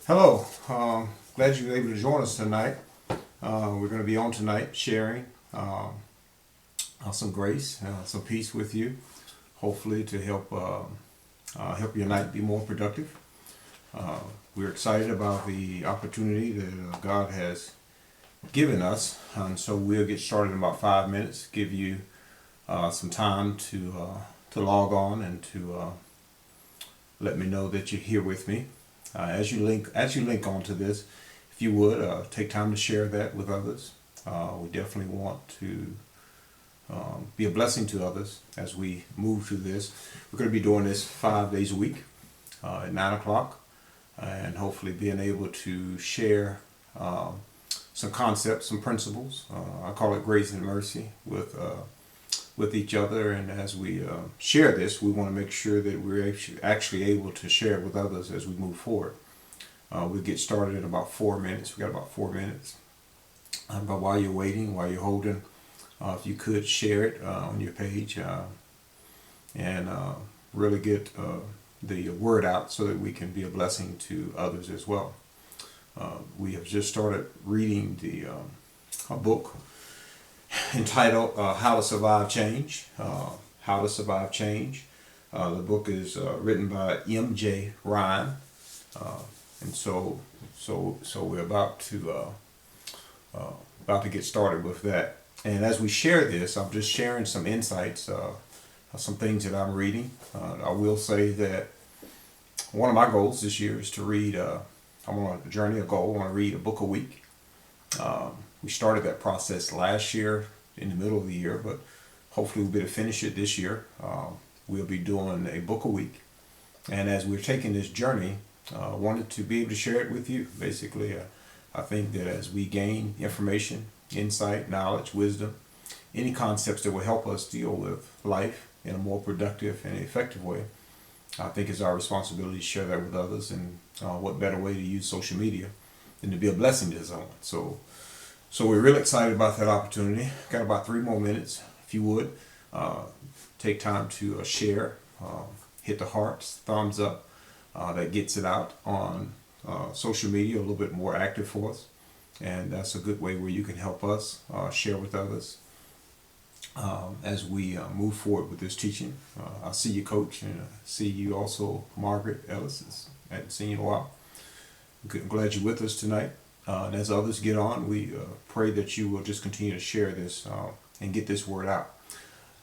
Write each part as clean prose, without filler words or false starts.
Hello, glad you were able to join us tonight. We're going to be on tonight sharing some grace, some peace with you, hopefully to help your night be more productive. Uh, we're excited about the opportunity that God has given us, and so we'll get started in about 5 minutes. Give you some time to log on and to let me know that you're here with me. As you link onto this, if you would take time to share that with others. We definitely want to be a blessing to others as we move through this. We're going to be doing this 5 days a week at 9 o'clock, and hopefully being able to share some concepts, some principles. I call it grace and mercy with each other, and as we share this, we want to make sure that we're actually able to share it with others as we move forward. We'll get started in about 4 minutes. We got about 4 minutes. But while you're waiting, while you're holding, if you could share it on your page and really get the word out so that we can be a blessing to others as well. We have just started reading a book entitled How to Survive Change. How to Survive Change. The book is written by M.J. Ryan, and so we're about to get started with that. And as we share this, I'm just sharing some insights, some things that I'm reading. I will say that one of my goals this year is to read. I'm on a journey, a goal. I want to read a book a week. We started that process last year in the middle of the year, but hopefully we'll be able to finish it this year. We'll be doing a book a week. And as we're taking this journey, I wanted to be able to share it with you. Basically, I think that as we gain information, insight, knowledge, wisdom, any concepts that will help us deal with life in a more productive and effective way, I think it's our responsibility to share that with others. And what better way to use social media than to be a blessing to someone. So we're really excited about that opportunity. Got about 3 more minutes. If you would, take time to share, hit the hearts, thumbs up. That gets it out on social media a little bit more active for us. And that's a good way where you can help us share with others as we move forward with this teaching. I see you, Coach, and I see you also, Margaret Ellis. I haven't seen you in a while. I'm glad you're with us tonight. And as others get on, we pray that you will just continue to share this and get this word out.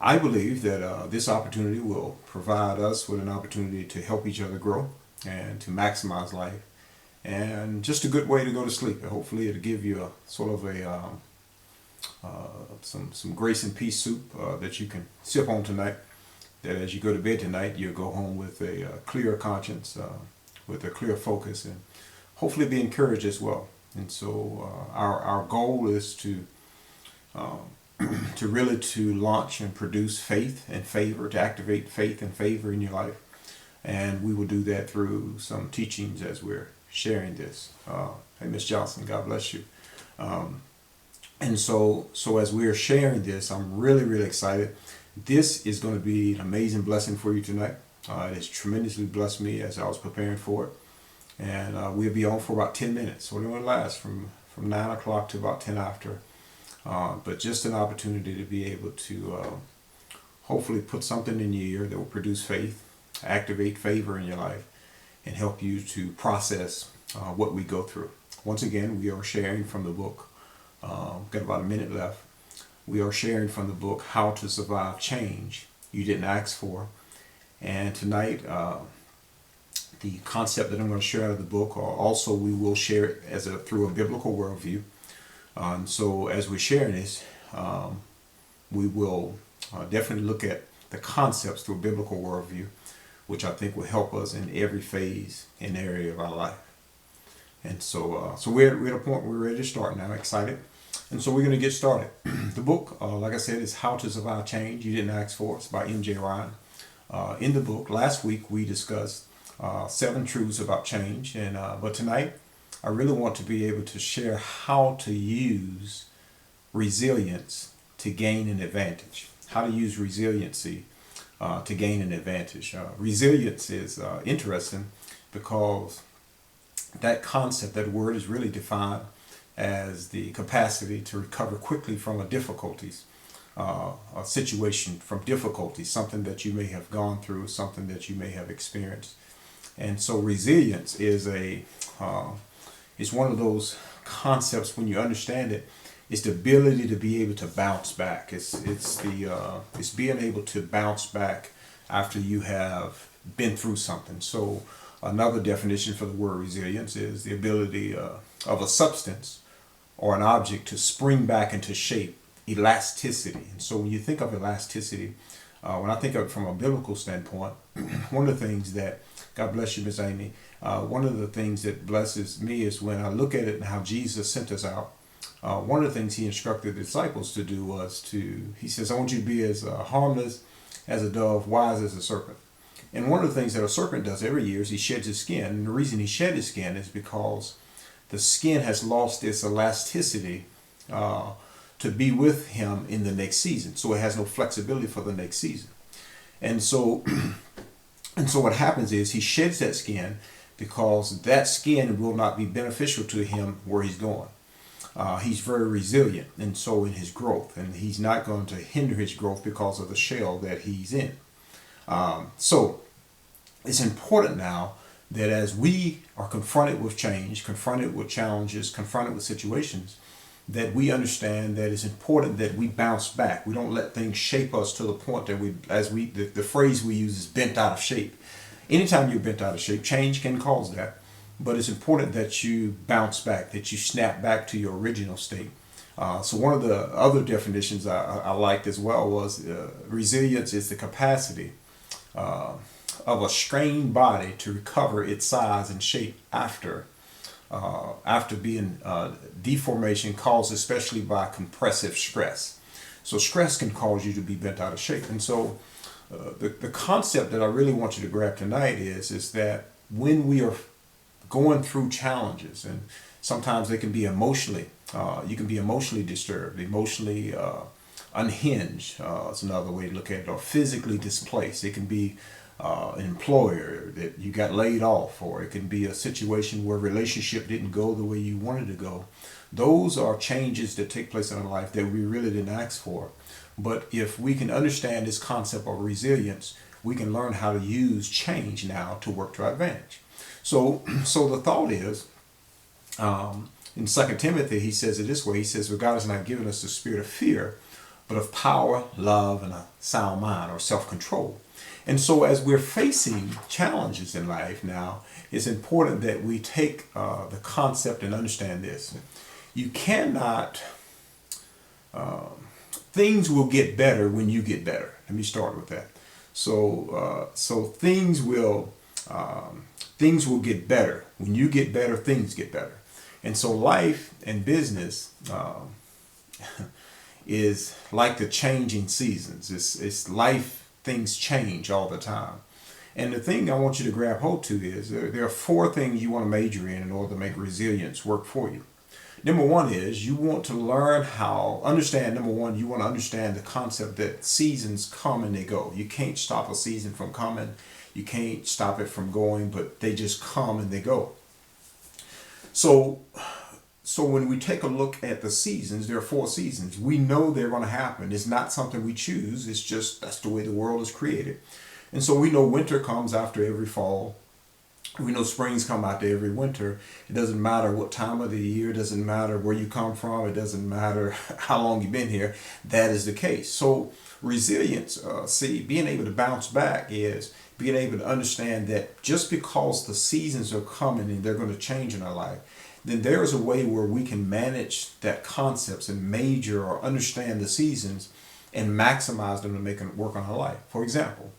I believe that this opportunity will provide us with an opportunity to help each other grow and to maximize life, and just a good way to go to sleep. Hopefully it'll give you a sort of a some grace and peace soup that you can sip on tonight, that as you go to bed tonight, you'll go home with a clear conscience, with a clear focus, and hopefully be encouraged as well. And so our goal is to really to launch and produce faith and favor, to activate faith and favor in your life. And we will do that through some teachings as we're sharing this. Hey, Miss Johnson, God bless you. And so as we're sharing this, I'm really, really excited. This is going to be an amazing blessing for you tonight. It has tremendously blessed me as I was preparing for it. And we'll be on for about 10 minutes. So it will last from 9 o'clock to about 10 after. But just an opportunity to be able to hopefully put something in your ear that will produce faith, activate favor in your life, and help you to process what we go through. Once again, we are sharing from the book. Got about a minute left. We are sharing from the book How to Survive Change You Didn't Ask For. And tonight, the concept that I'm going to share out of the book, also we will share it through a biblical worldview. So as we're sharing this, we will definitely look at the concepts through a biblical worldview, which I think will help us in every phase and area of our life. And so we're at a point where we're ready to start now. Excited. And so we're going to get started. The book, like I said, is How to Survive Change You Didn't Ask For. It's by M.J. Ryan. In the book, last week we discussed 7 truths about change, and but tonight I really want to be able to share how to use resilience to gain an advantage. How to use resiliency to gain an advantage. Resilience is interesting because that concept, that word is really defined as the capacity to recover quickly from a situation, from difficulties, something that you may have gone through, something that you may have experienced. And so resilience is one of those concepts. When you understand it, it's the ability to be able to bounce back. It's being able to bounce back after you have been through something. So another definition for the word resilience is the ability of a substance or an object to spring back into shape, elasticity. And so when you think of elasticity, when I think of it from a biblical standpoint, one of the things that, God bless you, Miss Amy, one of the things that blesses me is when I look at it and how Jesus sent us out. One of the things he instructed the disciples to do was he says, I want you to be as harmless as a dove, wise as a serpent. And one of the things that a serpent does every year is he sheds his skin. And the reason he shed his skin is because the skin has lost its elasticity to be with him in the next season. So it has no flexibility for the next season. And so what happens is he sheds that skin because that skin will not be beneficial to him where he's going. He's very resilient, and so in his growth, and he's not going to hinder his growth because of the shell that he's in. So it's important now that as we are confronted with change, confronted with challenges, confronted with situations, that we understand that it's important that we bounce back. We don't let things shape us to the point that the phrase we use is bent out of shape. Anytime you're bent out of shape, change can cause that. But it's important that you bounce back, that you snap back to your original state. So one of the other definitions I liked as well was resilience is the capacity of a strained body to recover its size and shape after being deformation caused especially by compressive stress. So stress can cause you to be bent out of shape. And so the concept that I really want you to grab tonight is that when we are going through challenges, and sometimes they can be emotionally, you can be emotionally disturbed, emotionally unhinged, it's another way to look at it, or physically displaced. It can be an employer that you got laid off, or it can be a situation where a relationship didn't go the way you wanted to go. Those are changes that take place in our life that we really didn't ask for. But if we can understand this concept of resilience, we can learn how to use change now to work to our advantage. So the thought is, in 2 Timothy, he says it this way. He says, "For God has not given us the spirit of fear, but of power, love, and a sound mind," or self-control. And so as we're facing challenges in life now, it's important that we take the concept and understand this. You cannot, things will get better when you get better. Let me start with that. So things will get better. When you get better, things get better. And so life and business is like the changing seasons. It's life, things change all the time. And the thing I want you to grab hold to is there are 4 things you want to major in order to make resilience work for you. Number 1 is you want to learn you want to understand the concept that seasons come and they go. You can't stop a season from coming. You can't stop it from going, but they just come and they go. So when we take a look at the seasons, there are 4 seasons. We know they're going to happen. It's not something we choose. It's just that's the way the world is created. And so we know winter comes after every fall. We know springs come after every winter. It doesn't matter what time of the year. It doesn't matter where you come from. It doesn't matter how long you've been here. That is the case. So resilience, being able to bounce back is being able to understand that just because the seasons are coming and they're going to change in our life, then there is a way where we can manage that concepts and major or understand the seasons and maximize them to make it work on our life. For example,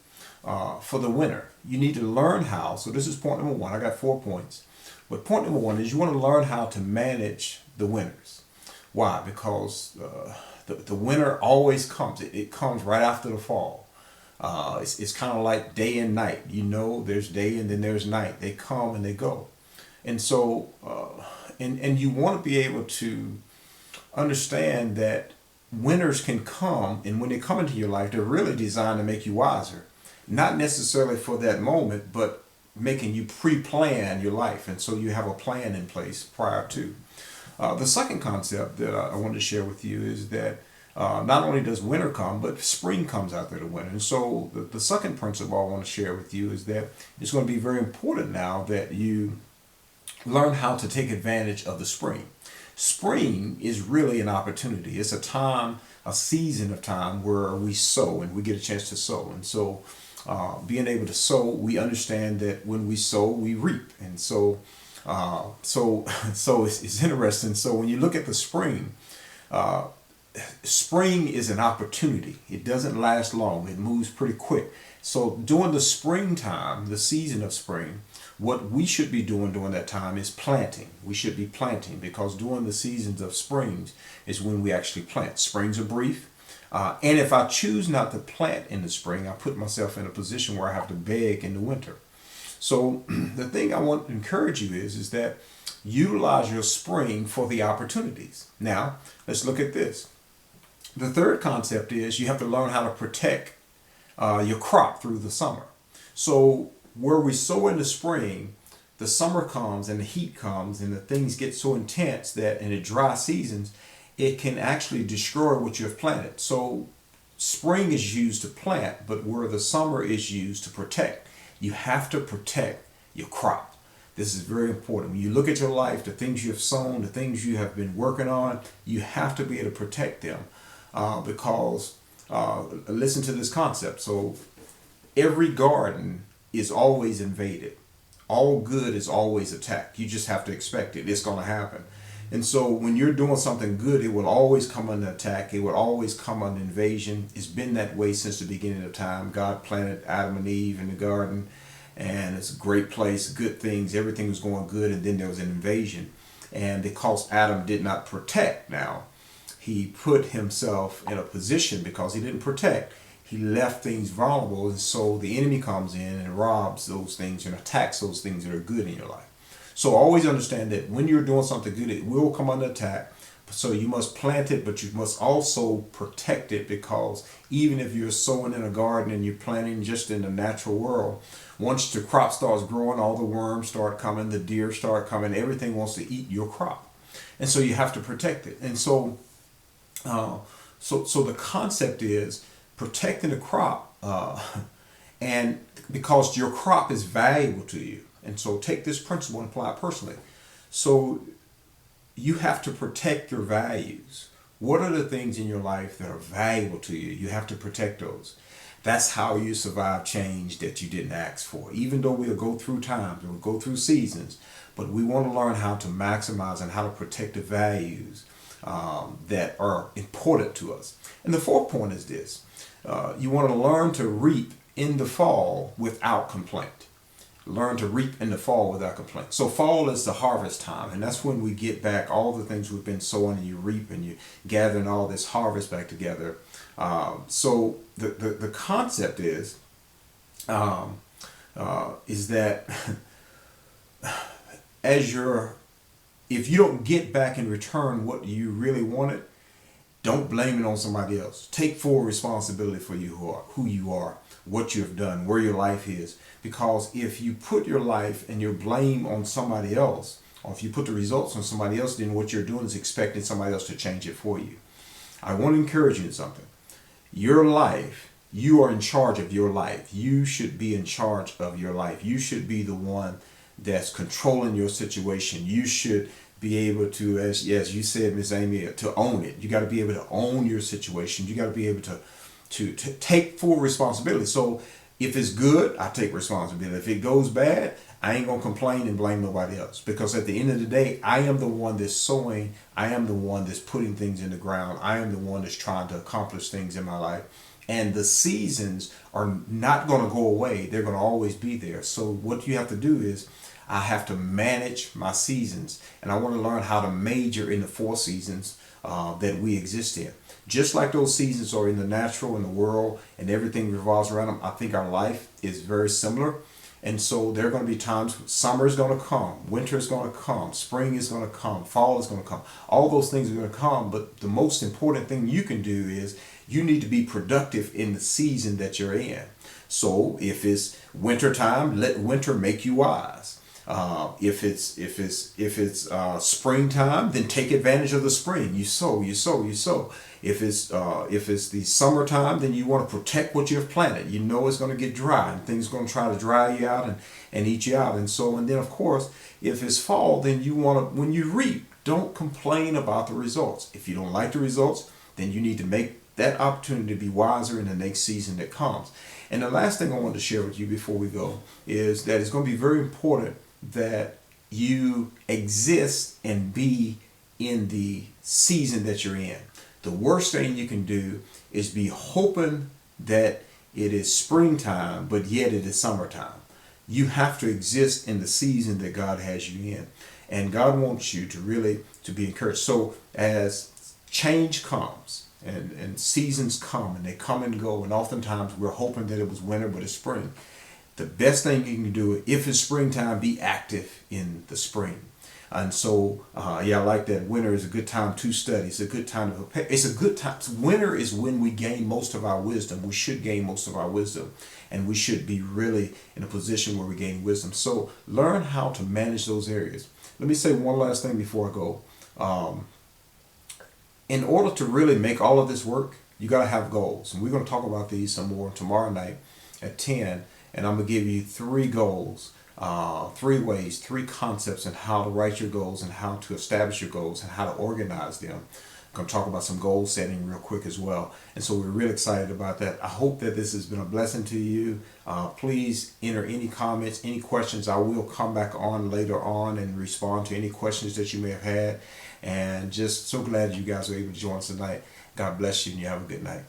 for the winter, you need to learn how. So this is point number 1. I got 4 points. But point number 1 is you want to learn how to manage the winters. Why? Because the winter always comes. It comes right after the fall. It's kind of like day and night. You know, there's day and then there's night. They come and they go. And so, and you want to be able to understand that winters can come, and when they come into your life, they're really designed to make you wiser. Not necessarily for that moment, but making you pre-plan your life, and so you have a plan in place prior to. The second concept that I wanted to share with you is that not only does winter come, but spring comes after the winter. And so the second principle I want to share with you is that it's going to be very important now that you learn how to take advantage of the spring. Spring is really an opportunity. It's a time, a season of time where we sow and we get a chance to sow. And so being able to sow, we understand that when we sow, we reap. And so it's interesting. So when you look at the spring, uh, spring is an opportunity. It doesn't last long. It moves pretty quick. So during the springtime, the season of spring, what we should be doing during that time is planting. We should be planting because during the seasons of springs is when we actually plant. Springs are brief. And if I choose not to plant in the spring, I put myself in a position where I have to beg in the winter. So the thing I want to encourage you is that utilize your spring for the opportunities. Now, let's look at this. The third concept is you have to learn how to protect your crop through the summer. So where we sow in the spring, the summer comes and the heat comes and the things get so intense that in the dry seasons, it can actually destroy what you have planted. So spring is used to plant, but where the summer is used to protect. You have to protect your crop. This is very important. When you look at your life, the things you have sown, the things you have been working on, you have to be able to protect them because listen to this concept. So every garden is always invaded. All good is always attacked. You just have to expect it. It's going to happen. And so when you're doing something good, it will always come under attack. It will always come under invasion. It's been that way since the beginning of time. God planted Adam and Eve in the garden, and it's a great place, good things. Everything was going good, and then there was an invasion. And because Adam did not protect now, he put himself in a position because he didn't protect. He left things vulnerable, and so the enemy comes in and robs those things and attacks those things that are good in your life. So always understand that when you're doing something good, it will come under attack. So you must plant it, but you must also protect it because even if you're sowing in a garden and you're planting just in the natural world, once the crop starts growing, all the worms start coming, the deer start coming, everything wants to eat your crop. And so you have to protect it. And so the concept is protecting the crop and because your crop is valuable to you. And so take this principle and apply it personally. So you have to protect your values. What are the things in your life that are valuable to you? You have to protect those. That's how you survive change that you didn't ask for. Even though we'll go through times, we'll go through seasons, but we want to learn how to maximize and how to protect the values that are important to us. And the fourth point is this. You want to learn to reap in the fall without complaint. Learn to reap in the fall without complaint. So fall is the harvest time, and that's when we get back all the things we've been sowing, and you reap and you gathering all this harvest back together. So the concept is that if you don't get back in return what you really wanted, don't blame it on somebody else. Take full responsibility for who you are, what you have done, where your life is. Because if you put your life and your blame on somebody else, or if you put the results on somebody else, then what you're doing is expecting somebody else to change it for you. I want to encourage you in something. Your life, you are in charge of your life. You should be in charge of your life. You should be the one that's controlling your situation. You should be able to, as you said, Miss Amy, to own it. You got to be able to own your situation. You got to be able to take full responsibility. So if it's good, I take responsibility. If it goes bad, I ain't going to complain and blame nobody else. Because at the end of the day, I am the one that's sowing. I am the one that's putting things in the ground. I am the one that's trying to accomplish things in my life. And the seasons are not going to go away. They're going to always be there. So what you have to do is I have to manage my seasons. And I want to learn how to major in the 4 seasons that we exist in. Just like those seasons are in the natural, in the world, and everything revolves around them, I think our life is very similar. And so there are going to be times, summer is going to come, winter is going to come, spring is going to come, fall is going to come. All those things are going to come, but the most important thing you can do is you need to be productive in the season that you're in. So if it's winter time, let winter make you wise. If it's springtime, then take advantage of the spring. You sow, you sow, you sow. If it's the summertime, then you want to protect what you've planted. You know it's going to get dry, and things are going to try to dry you out and eat you out. And then of course, if it's fall, then you want to, when you reap, don't complain about the results. If you don't like the results, then you need to make that opportunity to be wiser in the next season that comes. And the last thing I want to share with you before we go is that it's going to be very important that you exist and be in the season that you're in. The worst thing you can do is be hoping that it is springtime, but yet it is summertime. You have to exist in the season that God has you in. And God wants you to really to be encouraged. So as change comes and seasons come and they come and go, and oftentimes we're hoping that it was winter, but it's spring. The best thing you can do, if it's springtime, be active in the spring. And so, I like that. Winter is a good time to study. It's a good time to prepare. It's a good time. Winter is when we gain most of our wisdom. We should gain most of our wisdom. And we should be really in a position where we gain wisdom. So learn how to manage those areas. Let me say one last thing before I go. In order to really make all of this work, you got to have goals. And we're going to talk about these some more tomorrow night at 10. And I'm going to give you 3 goals, 3 ways, 3 concepts on how to write your goals and how to establish your goals and how to organize them. I'm going to talk about some goal setting real quick as well. And so we're really excited about that. I hope that this has been a blessing to you. Please enter any comments, any questions. I will come back on later on and respond to any questions that you may have had. And just so glad you guys were able to join us tonight. God bless you and you have a good night.